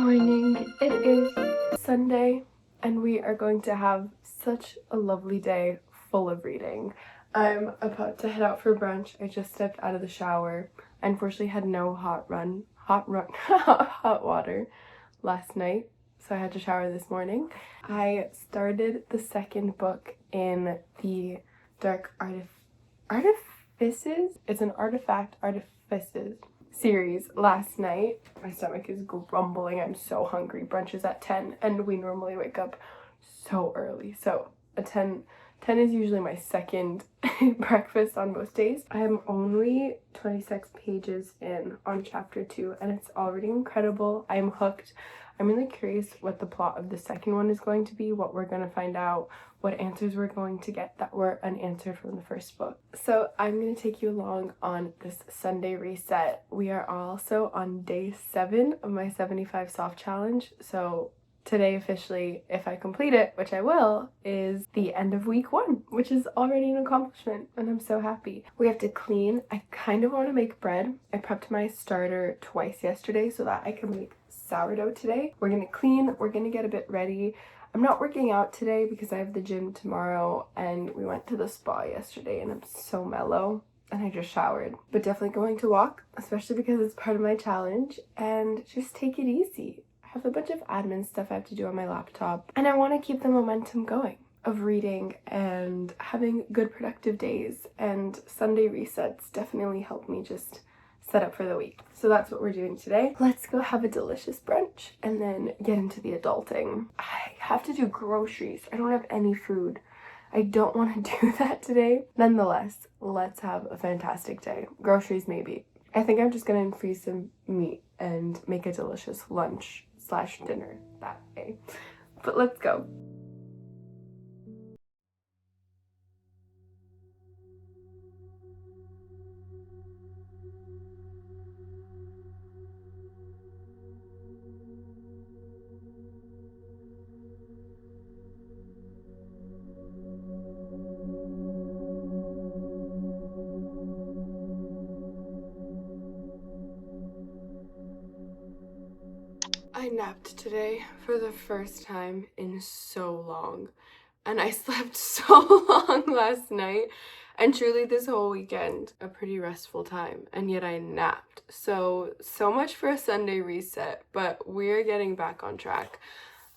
morning. It is Sunday and we are going to have such a lovely day full of reading. I'm about to head out for brunch. I just stepped out of the shower. I unfortunately had no hot water last night, so I had to shower this morning. I started the second book in the Dark Artifices. It's an artifices series last night. My stomach is grumbling. I'm so hungry. Brunch is at 10 and we normally wake up so early. So at 10 is usually my second breakfast on most days. I'm only 26 pages in on chapter 2 and it's already incredible. I'm hooked. I'm really curious what the plot of the second one is going to be, what we're going to find out, what answers we're going to get that were unanswered from the first book. So I'm going to take you along on this Sunday reset. We are also on day 7 of my 75 soft challenge. So today officially, if I complete it, which I will, is the end of week 1, which is already an accomplishment and I'm so happy. We have to clean. I kind of want to make bread. I prepped my starter twice yesterday so that I can make sourdough today. We're gonna clean, we're gonna get a bit ready. I'm not working out today because I have the gym tomorrow and we went to the spa yesterday and I'm so mellow and I just showered. But definitely going to walk, especially because it's part of my challenge, and just take it easy. I have a bunch of admin stuff I have to do on my laptop and I want to keep the momentum going of reading and having good productive days, and Sunday resets definitely help me just set up for the week. So that's what we're doing today. Let's go have a delicious brunch and then get into the adulting. I have to do groceries. I don't have any food. I don't want to do that today. Nonetheless, let's have a fantastic day. Groceries maybe. I think I'm just gonna freeze some meat and make a delicious lunch / dinner that day. But let's go. I napped today for the first time in so long, and I slept so long last night, and truly this whole weekend a pretty restful time, and yet I napped. So much for a Sunday reset, but we're getting back on track.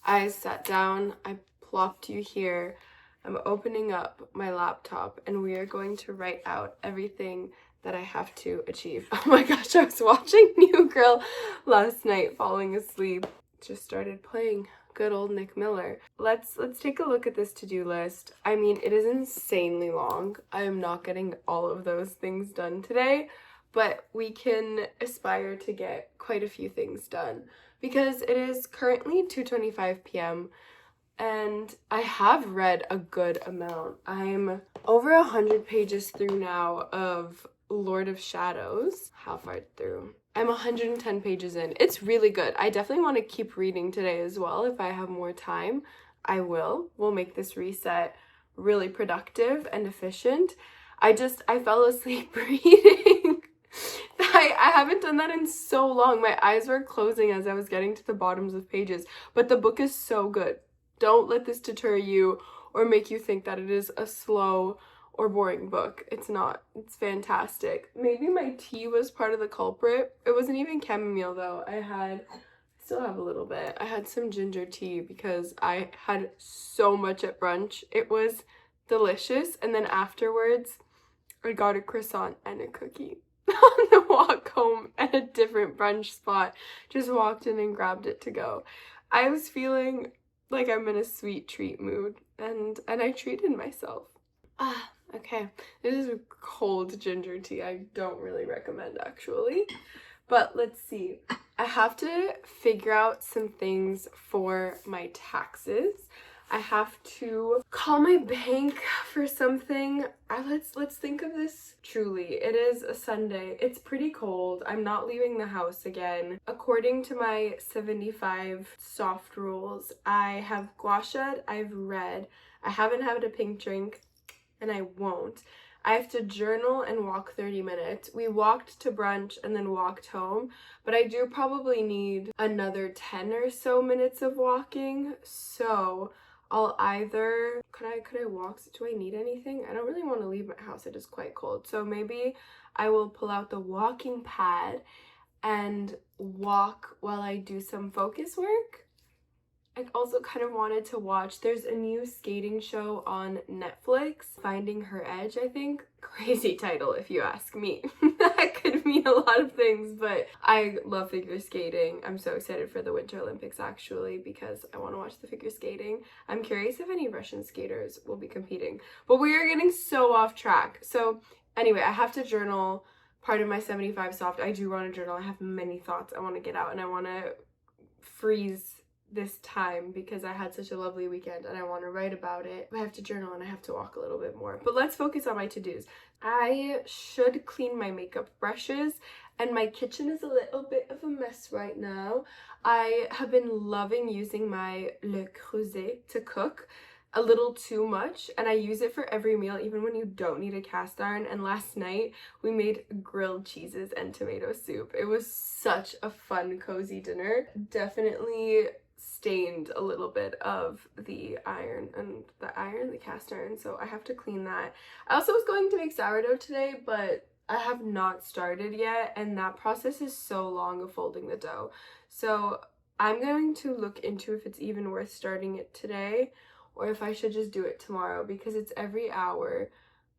I sat down, I plopped you here, I'm opening up my laptop, and we are going to write out everything that I have to achieve. Oh my gosh, I was watching New Girl last night, falling asleep. Just started playing good old Nick Miller. Let's take a look at this to-do list. I mean, it is insanely long. I am not getting all of those things done today, but we can aspire to get quite a few things done because it is currently 2:25 p.m. and I have read a good amount. I'm over 100 pages through now of Lord of Shadows. How far through? I'm 110 pages in. It's really good. I definitely want to keep reading today as well. If I have more time, I will. We'll make this reset really productive and efficient. I fell asleep reading. I haven't done that in so long. My eyes were closing as I was getting to the bottoms of pages, but the book is so good. Don't let this deter you or make you think that it is a slow or boring book. It's not. It's fantastic. Maybe my tea was part of the culprit. It wasn't even chamomile though. I still have a little bit. I had some ginger tea because I had so much at brunch. It was delicious. And then afterwards, I got a croissant and a cookie on the walk home at a different brunch spot. Just walked in and grabbed it to go. I was feeling like I'm in a sweet treat mood, and I treated myself. Okay, this is a cold ginger tea. I don't really recommend actually, but let's see. I have to figure out some things for my taxes. I have to call my bank for something. Let's think of this truly. It is a Sunday. It's pretty cold. I'm not leaving the house again. According to my 75 soft rules, I have gua shed, I've read, I haven't had a pink drink, and I won't. I have to journal and walk 30 minutes. We walked to brunch and then walked home, but I do probably need another 10 or so minutes of walking. So I'll either, could I walk? Do I need anything? I don't really want to leave my house. It is quite cold. So maybe I will pull out the walking pad and walk while I do some focus work. I also kind of wanted to watch, there's a new skating show on Netflix, Finding Her Edge, I think. Crazy title if you ask me. That could mean a lot of things, but I love figure skating. I'm so excited for the Winter Olympics actually because I want to watch the figure skating. I'm curious if any Russian skaters will be competing, but we are getting so off track. So anyway, I have to journal part of my 75 soft. I do want to journal. I have many thoughts I want to get out and I want to freeze this time because I had such a lovely weekend and I want to write about it. I have to journal and I have to walk a little bit more. But let's focus on my to-dos. I should clean my makeup brushes and my kitchen is a little bit of a mess right now. I have been loving using my Le Creuset to cook a little too much and I use it for every meal even when you don't need a cast iron. And last night we made grilled cheeses and tomato soup. It was such a fun cozy dinner. Definitely stained a little bit of the cast iron, so I have to clean that. I also was going to make sourdough today, but I have not started yet and that process is so long of folding the dough, so I'm going to look into if it's even worth starting it today or if I should just do it tomorrow because it's every hour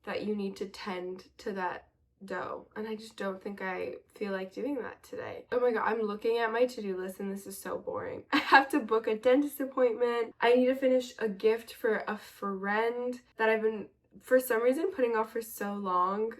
that you need to tend to that dough and I just don't think I feel like doing that today. Oh my god, I'm looking at my to-do list and this is so boring. I have to book a dentist appointment. I need to finish a gift for a friend that I've been for some reason putting off for so long.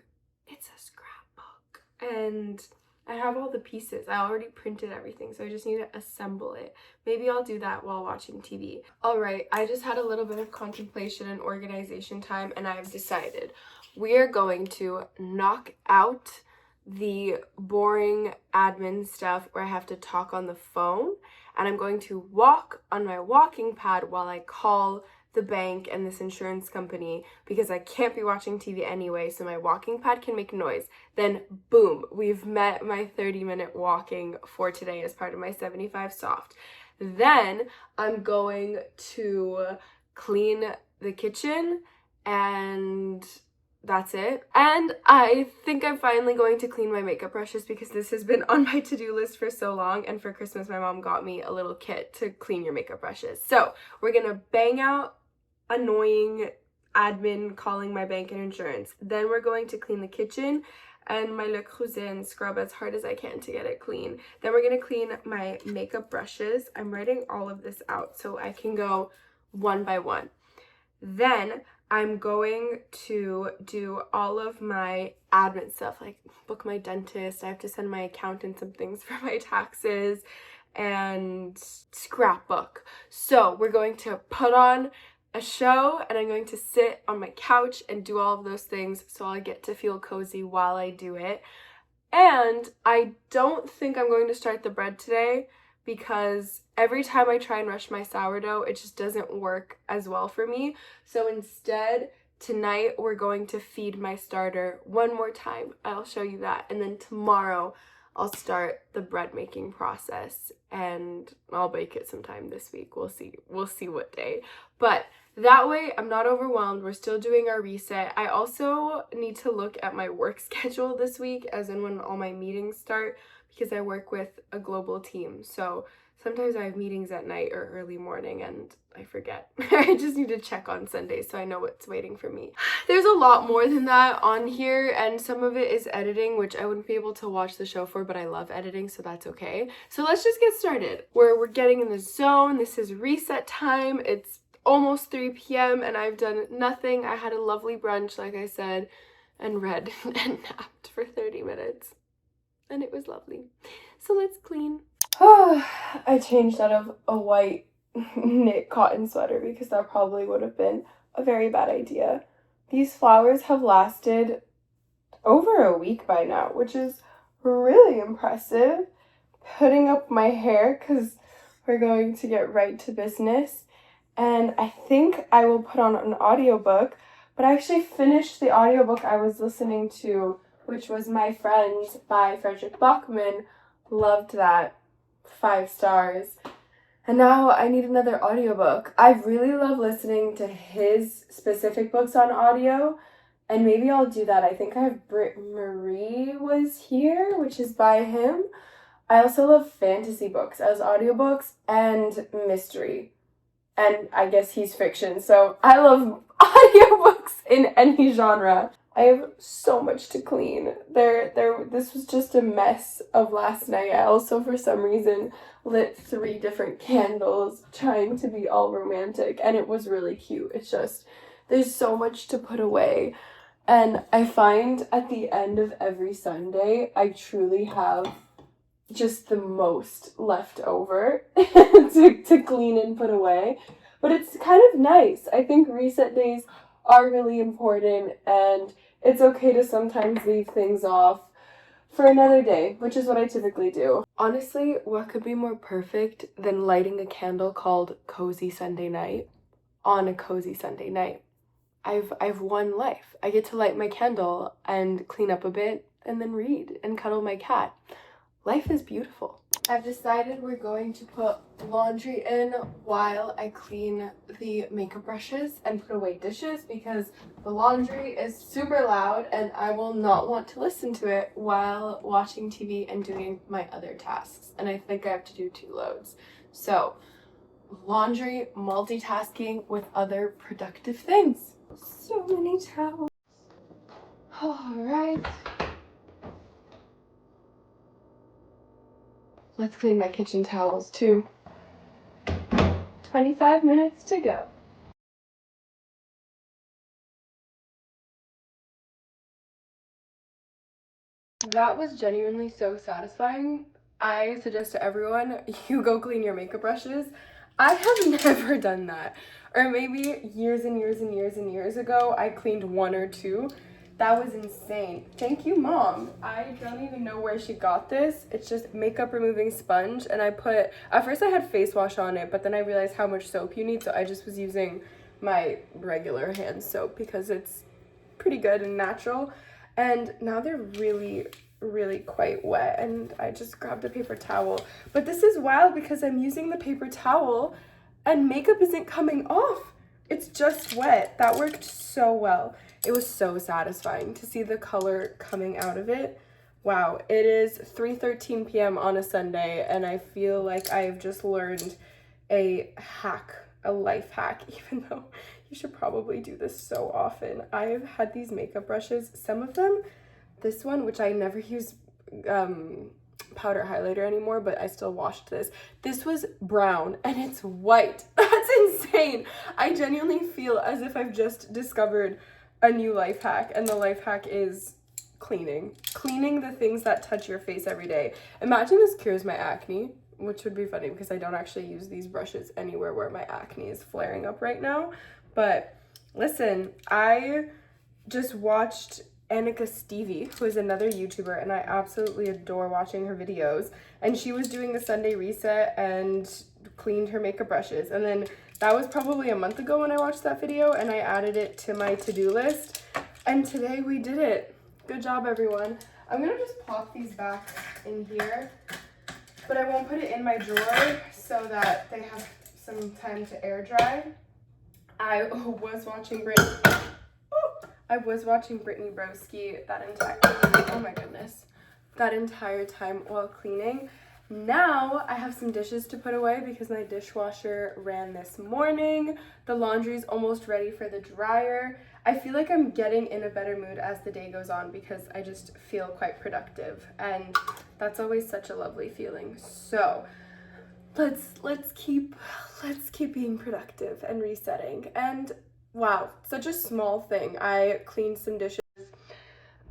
It's a scrapbook and I have all the pieces. I already printed everything, so I just need to assemble it. Maybe I'll do that while watching TV. Alright, I just had a little bit of contemplation and organization time and I've decided we are going to knock out the boring admin stuff where I have to talk on the phone and I'm going to walk on my walking pad while I call the bank and this insurance company because I can't be watching TV anyway, so my walking pad can make noise. Then boom, we've met my 30-minute walking for today as part of my 75 soft. Then I'm going to clean the kitchen and that's it. And I think I'm finally going to clean my makeup brushes because this has been on my to-do list for so long, and for Christmas my mom got me a little kit to clean your makeup brushes. So we're gonna bang out annoying admin calling my bank and insurance. Then we're going to clean the kitchen and my Le Creuset and scrub as hard as I can to get it clean. Then we're gonna clean my makeup brushes. I'm writing all of this out so I can go one by one. Then I'm going to do all of my admin stuff, like book my dentist. I have to send my accountant some things for my taxes and scrapbook. So we're going to put on a show and I'm going to sit on my couch and do all of those things so I get to feel cozy while I do it. And I don't think I'm going to start the bread today because every time I try and rush my sourdough, it just doesn't work as well for me. So instead, tonight we're going to feed my starter one more time. I'll show you that. And then tomorrow I'll start the bread making process and I'll bake it sometime this week. We'll see what day. But that way I'm not overwhelmed. We're still doing our reset. I also need to look at my work schedule this week, as in when all my meetings start, because I work with a global team. So sometimes I have meetings at night or early morning and I forget. I just need to check on Sundays so I know what's waiting for me. There's a lot more than that on here and some of it is editing, which I wouldn't be able to watch the show for, but I love editing, so that's okay. So let's just get started. We're getting in the zone. This is reset time. It's almost 3 p.m. and I've done nothing. I had a lovely brunch, like I said, and read and napped for 30 minutes. And it was lovely. So let's clean. I changed out of a white knit cotton sweater because that probably would have been a very bad idea. These flowers have lasted over a week by now, which is really impressive. Putting up my hair because we're going to get right to business. And I think I will put on an audiobook, But I actually finished the audiobook I was listening to, which was My Friends by Frederick Bachman. Loved that. 5 stars. And now I need another audiobook. I really love listening to his specific books on audio, and maybe I'll do that. I think I have Britt Marie Was Here, which is by him. I also love fantasy books as audiobooks and mystery. And I guess he's fiction, so I love audiobooks in any genre. I have so much to clean. This was just a mess of last night. I also, for some reason, lit 3 different candles trying to be all romantic, and it was really cute. It's just, there's so much to put away. And I find at the end of every Sunday, I truly have just the most left over to clean and put away. But it's kind of nice. I think reset days are really important, and it's okay to sometimes leave things off for another day, which is what I typically do. Honestly, what could be more perfect than lighting a candle called Cozy Sunday Night on a cozy Sunday night? I've one life. I get to light my candle and clean up a bit and then read and cuddle my cat. Life is beautiful. I've decided we're going to put laundry in while I clean the makeup brushes and put away dishes, because the laundry is super loud and I will not want to listen to it while watching TV and doing my other tasks. And I think I have to do 2 loads. So, laundry, multitasking with other productive things. So many towels. All right. Let's clean my kitchen towels too. 25 minutes to go. That was genuinely so satisfying. I suggest to everyone, you go clean your makeup brushes. I have never done that. Or maybe years and years and years and years ago, I cleaned 1 or 2. That was insane. Thank you, Mom. I don't even know where she got this. It's just makeup removing sponge, and at first I had face wash on it, but then I realized how much soap you need, so I just was using my regular hand soap because it's pretty good and natural. And now they're really, really quite wet, and I just grabbed a paper towel. But this is wild because I'm using the paper towel and makeup isn't coming off. It's just wet. That worked so well. It was so satisfying to see the color coming out of it. Wow, it is 3:13 p.m. on a Sunday, and I feel like I've just learned a life hack, even though you should probably do this so often. I've had these makeup brushes, some of them, this one, which I never use powder highlighter anymore, but I still washed this. This was brown and it's white. That's insane. I genuinely feel as if I've just discovered a new life hack, and the life hack is cleaning the things that touch your face every day. Imagine this cures my acne, which would be funny because I don't actually use these brushes anywhere where my acne is flaring up right now. But listen, I just watched Annika Stevie, who is another YouTuber, and I absolutely adore watching her videos. And she was doing a Sunday reset and cleaned her makeup brushes. And then that was probably a month ago when I watched that video, and I added it to my to-do list. And today we did it. Good job, everyone. I'm gonna just pop these back in here, but I won't put it in my drawer so that they have some time to air dry. I was watching Brittany Broski that entire time while cleaning. Now I have some dishes to put away because my dishwasher ran this morning. The laundry's almost ready for the dryer. I feel like I'm getting in a better mood as the day goes on because I just feel quite productive, and that's always such a lovely feeling. So let's keep being productive and resetting. And wow, such a small thing. I cleaned some dishes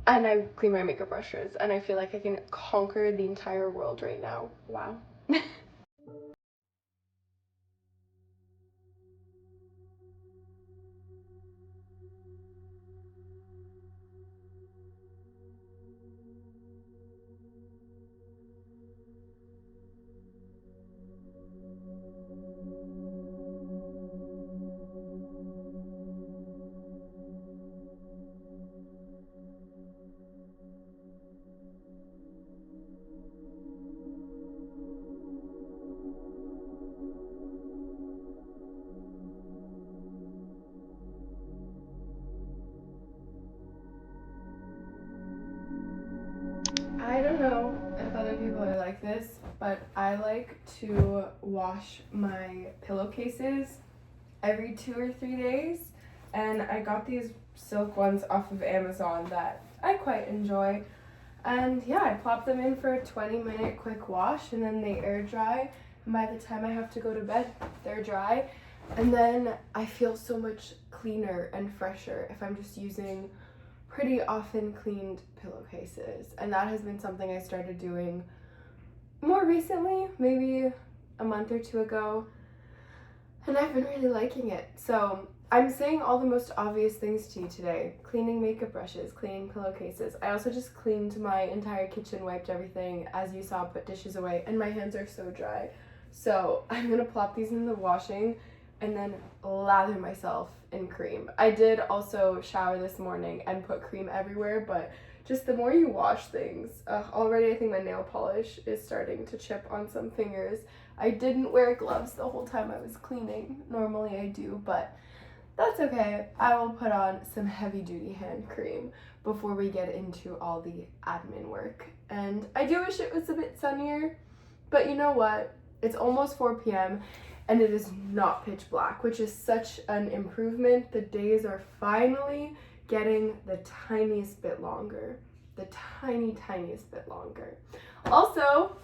and I cleaned my makeup brushes, and I feel like I can conquer the entire world right now. Wow. like this, but I like to wash my pillowcases every 2 or 3 days, and I got these silk ones off of Amazon that I quite enjoy. And yeah, I plop them in for a 20-minute quick wash, and then they air dry, and by the time I have to go to bed, they're dry. And then I feel so much cleaner and fresher if I'm just using pretty often cleaned pillowcases. And that has been something I started doing more recently, maybe a month or two ago, and I've been really liking it. So I'm saying all the most obvious things to you today. Cleaning makeup brushes, cleaning pillowcases. I also just cleaned my entire kitchen, wiped everything, as you saw, put dishes away, and my hands are so dry. So I'm gonna plop these in the washing and then lather myself in cream. I did also shower this morning and put cream everywhere, but just the more you wash things, already I think my nail polish is starting to chip on some fingers. I didn't wear gloves the whole time I was cleaning. Normally I do, but that's okay. I will put on some heavy duty hand cream before we get into all the admin work. And I do wish it was a bit sunnier, but you know what? It's almost 4 p.m. and it is not pitch black, which is such an improvement. The days are finally getting the tiniest bit longer. The tiniest bit longer. Also,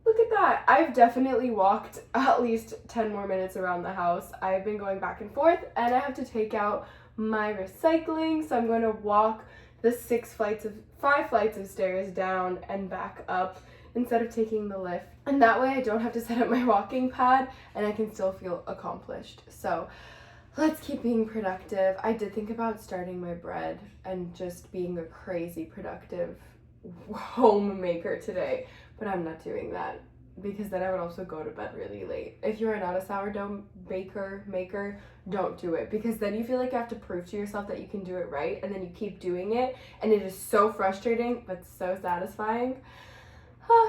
look at that. I've definitely walked at least 10 more minutes around the house. I've been going back and forth, and I have to take out my recycling, so I'm going to walk the 5 flights of stairs down and back up instead of taking the lift. And that way I don't have to set up my walking pad and I can still feel accomplished. So let's keep being productive. I did think about starting my bread and just being a crazy productive homemaker today, but I'm not doing that because then I would also go to bed really late. If you are not a sourdough maker, don't do it, because then you feel like you have to prove to yourself that you can do it right, and then you keep doing it, and it is so frustrating but so satisfying.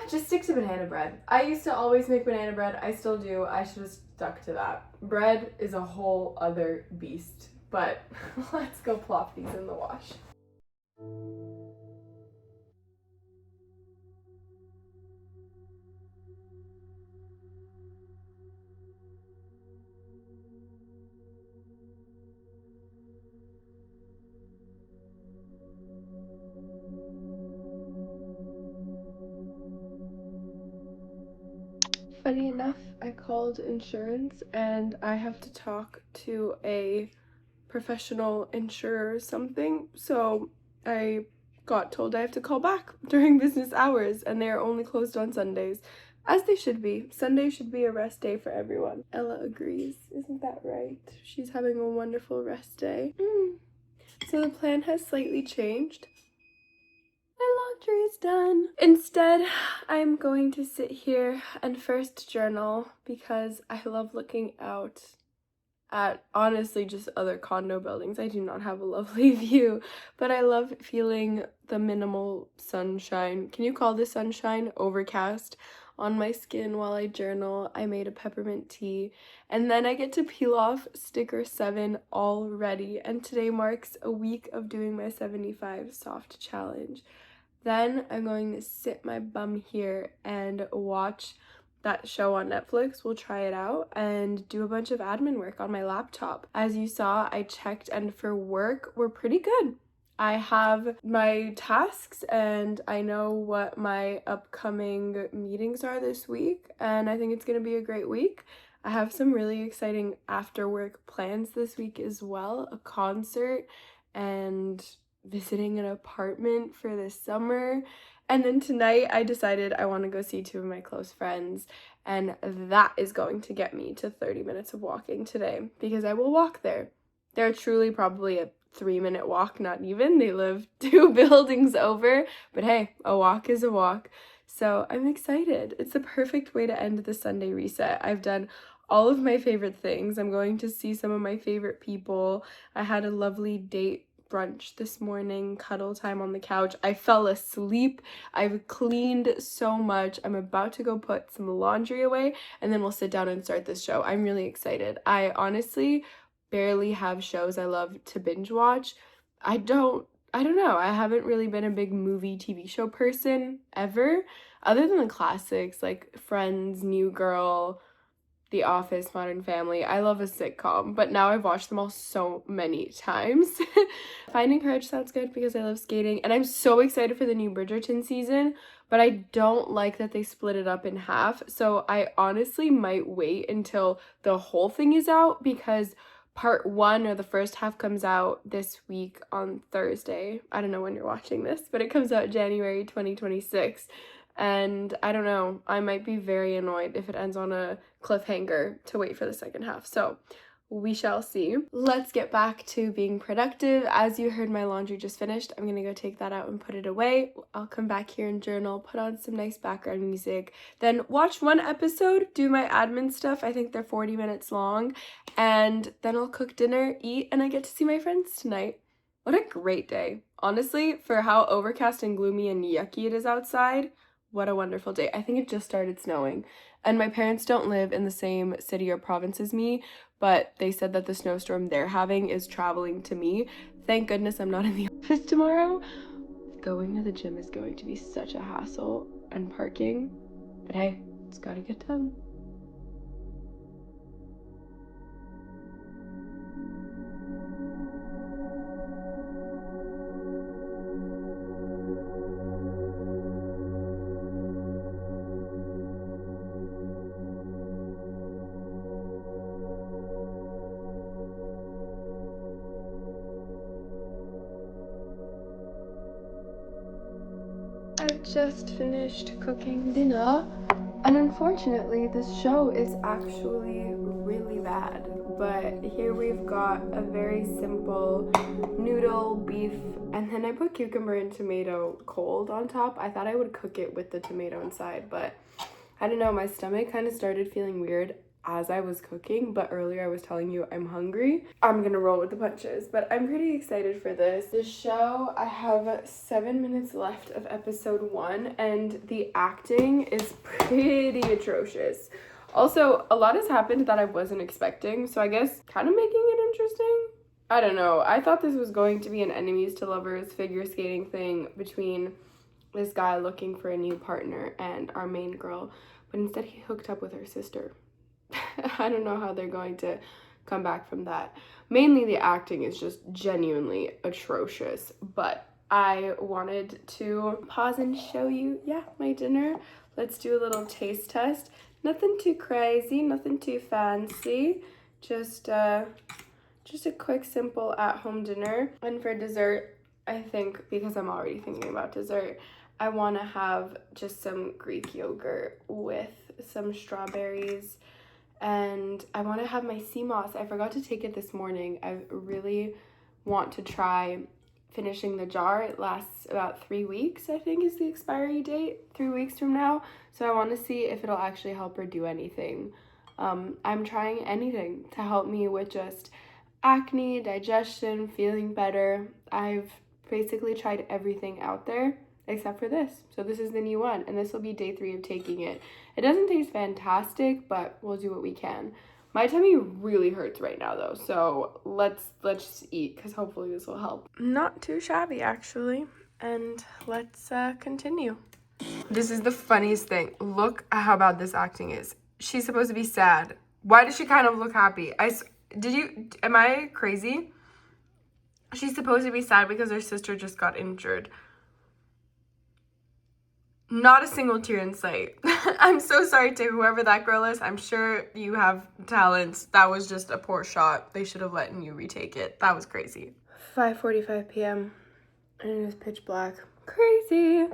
Just stick to banana bread. I used to always make banana bread. I still do. I should have stuck to that. Bread is a whole other beast, but let's go plop these in the wash. Funny enough, I called insurance and I have to talk to a professional insurer or something, so I got told I have to call back during business hours, and they are only closed on Sundays, as they should be. Sunday should be a rest day for everyone. Ella agrees. Isn't that right? She's having a wonderful rest day. So the plan has slightly changed. My laundry is done. Instead, I'm going to sit here and first journal because I love looking out at honestly just other condo buildings. I do not have a lovely view, but I love feeling the minimal sunshine. Can you call this sunshine? Overcast on my skin while I journal. I made a peppermint tea, and then I get to peel off sticker 7 already, and today marks a week of doing my 75 soft challenge. Then I'm going to sit my bum here and watch that show on Netflix. We'll try it out and do a bunch of admin work on my laptop. As you saw, I checked, and for work, we're pretty good. I have my tasks and I know what my upcoming meetings are this week, and I think it's going to be a great week. I have some really exciting after work plans this week as well, a concert and visiting an apartment for this summer. And then tonight I decided I want to go see 2 of my close friends, and that is going to get me to 30 minutes of walking today because I will walk there. They're truly probably a 3-minute walk, not even. They live 2 buildings over, but hey, a walk is a walk. So I'm excited. It's the perfect way to end the Sunday reset. I've done all of my favorite things. I'm going to see some of my favorite people. I had a lovely date brunch this morning, cuddle time on the couch. I fell asleep. I've cleaned so much. I'm about to go put some laundry away, and then we'll sit down and start this show. I'm really excited. I honestly barely have shows I love to binge watch. I don't know. I haven't really been a big movie TV show person ever. Other than the classics like Friends, New Girl, The Office, Modern Family, I love a sitcom, but now I've watched them all so many times. Finding Courage sounds good because I love skating, and I'm so excited for the new Bridgerton season, but I don't like that they split it up in half, so I honestly might wait until the whole thing is out because part one or the first half comes out this week on Thursday. I don't know when you're watching this, but it comes out January 2026. And I don't know, I might be very annoyed if it ends on a cliffhanger to wait for the second half. So we shall see. Let's get back to being productive. As you heard, my laundry just finished. I'm gonna go take that out and put it away. I'll come back here and journal, put on some nice background music, then watch one episode, do my admin stuff. I think they're 40 minutes long. And then I'll cook dinner, eat, and I get to see my friends tonight. What a great day. Honestly, for how overcast and gloomy and yucky it is outside, what a wonderful day. I think it just started snowing. And my parents don't live in the same city or province as me, but they said that the snowstorm they're having is traveling to me. Thank goodness I'm not in the office tomorrow. Going to the gym is going to be such a hassle, and parking, but hey, it's gotta get done. I've just finished cooking dinner, and unfortunately this show is actually really bad, but here we've got a very simple noodle, beef, and then I put cucumber and tomato cold on top. I thought I would cook it with the tomato inside, but I don't know, my stomach kind of started feeling weird as I was cooking, but earlier I was telling you I'm hungry. I'm gonna roll with the punches, but I'm pretty excited for this. The show, I have 7 minutes left of episode 1, and the acting is pretty atrocious. Also, a lot has happened that I wasn't expecting, so I guess kind of making it interesting. I don't know. I thought this was going to be an enemies to lovers figure skating thing between this guy looking for a new partner and our main girl, but instead he hooked up with her sister. I don't know how they're going to come back from that. Mainly the acting is just genuinely atrocious, but I wanted to pause and show you, my dinner. Let's do a little taste test. Nothing too crazy, nothing too fancy, just a quick, simple at-home dinner. And for dessert, I think, because I'm already thinking about dessert, I want to have just some Greek yogurt with some strawberries, and I want to have my sea moss. I forgot to take it this morning. I really want to try finishing the jar. It lasts about 3 weeks, I think is the expiry date, 3 weeks from now. So I want to see if it'll actually help her do anything. I'm trying anything to help me with just acne, digestion, feeling better. I've basically tried everything out there except for this. So this is the new one, and this will be day 3 of taking it. It doesn't taste fantastic, but we'll do what we can. My tummy really hurts right now though, so let's just eat, because hopefully this will help. Not too shabby actually, and let's continue. This is the funniest thing. Look at how bad this acting is. She's supposed to be sad. Why does she kind of look happy? Am I crazy? She's supposed to be sad because her sister just got injured. Not a single tear in sight. I'm so sorry to whoever that girl is. I'm sure you have talents. That was just a poor shot. They should have let you retake it. That was crazy. 5:45 p.m. and it is pitch black. Crazy.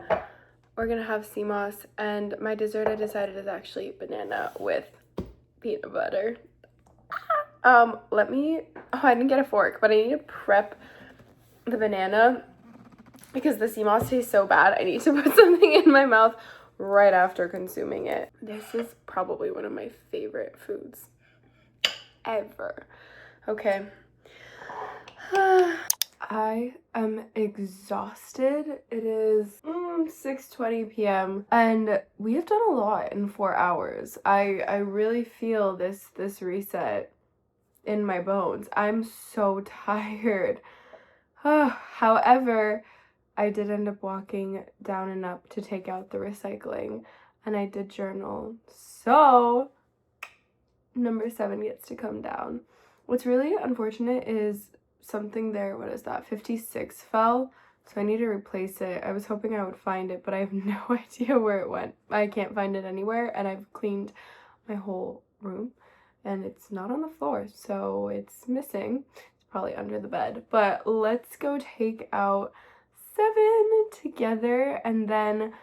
We're gonna have sea moss, and my dessert I decided is actually banana with peanut butter. I didn't get a fork, but I need to prep the banana because the sea moss tastes so bad. I need to put something in my mouth right after consuming it. This is probably one of my favorite foods ever. Okay. I am exhausted. It is 6:20 p.m. and we have done a lot in 4 hours. I really feel this reset in my bones. I'm so tired. However, I did end up walking down and up to take out the recycling, and I did journal. So number 7 gets to come down. What's really unfortunate is something there, what is that, 56 fell, so I need to replace it. I was hoping I would find it, but I have no idea where it went. I can't find it anywhere, and I've cleaned my whole room, and it's not on the floor, so it's missing. It's probably under the bed, but let's go take out 7 together, and then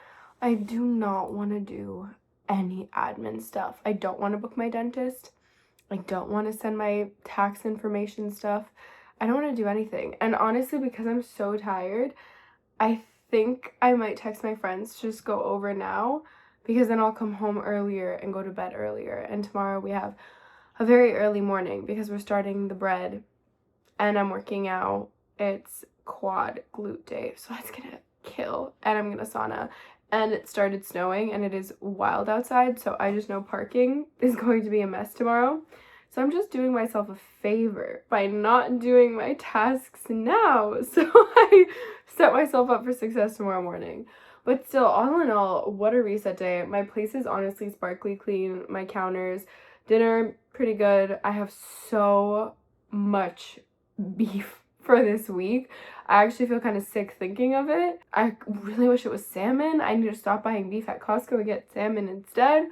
I do not want to do any admin stuff. I don't want to book my dentist. I don't want to send my tax information stuff. I don't want to do anything. And honestly, because I'm so tired, I think I might text my friends to just go over now, because then I'll come home earlier and go to bed earlier. And tomorrow we have a very early morning because we're starting the bread and I'm working out. It's quad glute day, so that's gonna kill. And I'm gonna sauna. And it started snowing and it is wild outside, so I just know parking is going to be a mess tomorrow. So I'm just doing myself a favor by not doing my tasks now, so I set myself up for success tomorrow morning. But still, all in all, what a reset day. My place is honestly sparkly clean, my counters, dinner pretty good. I have so much beef for this week. I actually feel kind of sick thinking of it. I really wish it was salmon. I need to stop buying beef at Costco and get salmon instead.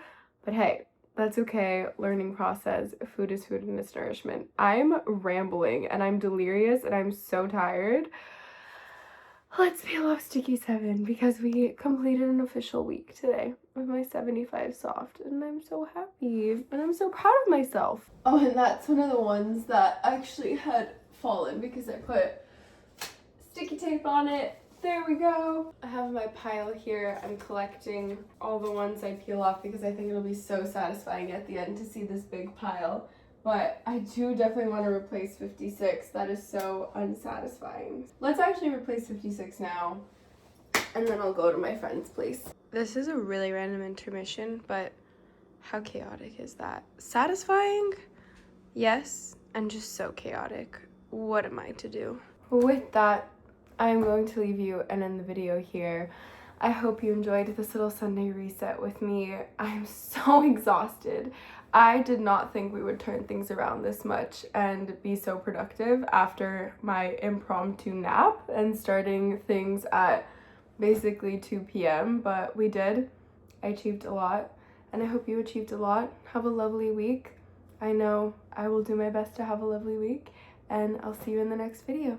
But hey, that's okay. Learning process. Food is food and it's nourishment. I'm rambling and I'm delirious and I'm so tired. Let's peel off sticky 7 because we completed an official week today with my 75 soft, and I'm so happy and I'm so proud of myself. Oh, and that's one of the ones that actually had fallen because I put sticky tape on it. There we go. I have my pile here. I'm collecting all the ones I peel off because I think it'll be so satisfying at the end to see this big pile. But I do definitely want to replace 56. That is so unsatisfying. Let's actually replace 56 now, and then I'll go to my friend's place. This is a really random intermission, but how chaotic is that? Satisfying? Yes, and just so chaotic. What am I to do? With that, I'm going to leave you and end the video here. I hope you enjoyed this little Sunday reset with me. I'm so exhausted. I did not think we would turn things around this much and be so productive after my impromptu nap and starting things at basically 2 p.m. But we did. I achieved a lot, and I hope you achieved a lot. Have a lovely week. I know I will do my best to have a lovely week, and I'll see you in the next video.